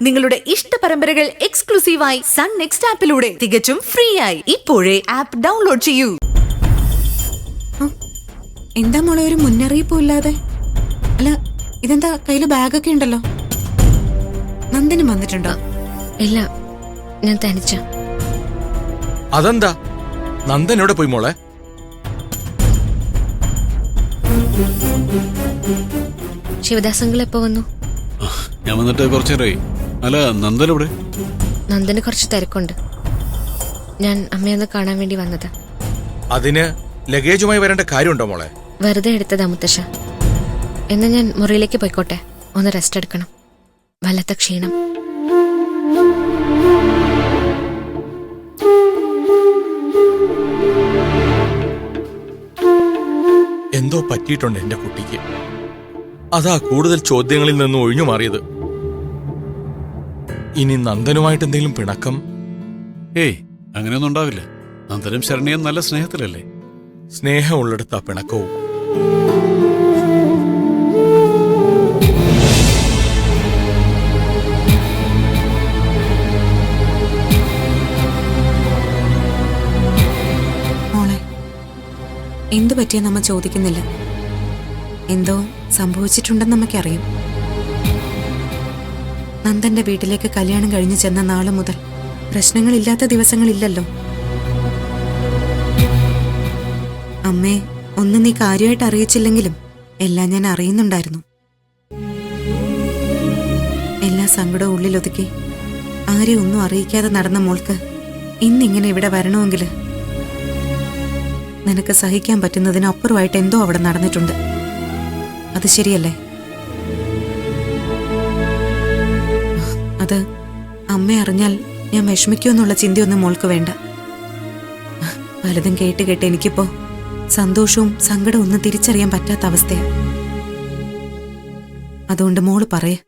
നിങ്ങളുടെ ഇഷ്ട പരമ്പരകൾ എക്സ്ക്ലൂസീവായി സൺ നെക്സ്റ്റ് ആപ്പിലൂടെ തികച്ചും ഫ്രീ ആയി ഇപ്പോഴേ ആപ്പ് ഡൗൺലോഡ് ചെയ്യൂ. എന്താ മോളെ ഒരു മുന്നറിയിപ്പും ഇല്ലാതെ? അല്ല, ഇതെന്താ കയ്യില് ബാഗൊക്കെ ഉണ്ടല്ലോ? നന്ദനും വന്നിട്ടുണ്ടോ? ഇല്ല, ഞാൻ തനിച്ച. അതെന്താ? നന്ദൻ എവിടെ പോയി മോളെ? ശിവദാസങ്ങൾ എപ്പോ വന്നു? ഞാൻ വന്നിട്ട് കുറച്ചേരായി. അല്ല, നന്ദൻ എവിടെ? നന്ദന് കുറച്ച് തിരക്കുണ്ട്. ഞാൻ അമ്മയൊന്ന് കാണാൻ വേണ്ടി വന്നത്. അതിന് ലഗേജുമായി വരേണ്ട കാര്യമുണ്ടോ മോളെ? വെറുതെ എടുത്തതാ മുത്തശ്ശ. എന്നാ ഞാൻ മുറിയിലേക്ക് പോയിക്കോട്ടെ, ഒന്ന് റെസ്റ്റ് എടുക്കണം. വല്ലാത്ത ക്ഷീണം. എന്തോ പറ്റിയിട്ടുണ്ട് എന്റെ കുട്ടിക്ക്. അതാ കൂടുതൽ ചോദ്യങ്ങളിൽ നിന്ന് ഒഴിഞ്ഞു മാറിയത്. ഇനി നന്ദനുമായിട്ട് എന്തെങ്കിലും പിണക്കം? ഏയ്, അങ്ങനെയൊന്നും ഉണ്ടാവില്ല. നന്ദനും ശരണ്യയും നല്ല സ്നേഹത്തിലല്ലേ? സ്നേഹമുള്ളിടത്ത പിണക്കവും. മോളെ, എന്തു പറ്റിയ നമ്മ ചോദിക്കുന്നില്ല. എന്തോ സംഭവിച്ചിട്ടുണ്ടെന്ന് നമുക്കറിയാം. നന്ദന്റെ വീട്ടിലേക്ക് കല്യാണം കഴിഞ്ഞു ചെന്ന നാളെ മുതൽ പ്രശ്നങ്ങളില്ലാത്ത ദിവസങ്ങളില്ലല്ലോ. അമ്മേ, ഒന്നും നീ കാര്യമായിട്ട് അറിയിച്ചില്ലെങ്കിലും എല്ലാം ഞാൻ അറിയുന്നുണ്ടായിരുന്നു. എല്ലാ സങ്കടവും ഉള്ളിലൊതുക്കി ആരെയും ഒന്നും അറിയിക്കാതെ നടന്ന മോൾക്ക് ഇന്നിങ്ങനെ ഇവിടെ വരണമെങ്കിൽ നിനക്ക് സഹിക്കാൻ പറ്റുന്നതിനപ്പുറമായിട്ട് എന്തോ അവിടെ നടന്നിട്ടുണ്ട്. അത് ശരിയല്ലേ? അത് അമ്മ അറിഞ്ഞാൽ ഞാൻ വിഷമിക്കുമെന്നുള്ള ചിന്തയൊന്നും മോൾക്ക് വേണ്ട. പലതും കേട്ട് കേട്ട് എനിക്കിപ്പോ സന്തോഷവും സങ്കടവും ഒന്നും തിരിച്ചറിയാൻ പറ്റാത്ത അവസ്ഥയാണ്. അതുകൊണ്ട് മോള് പറയേ.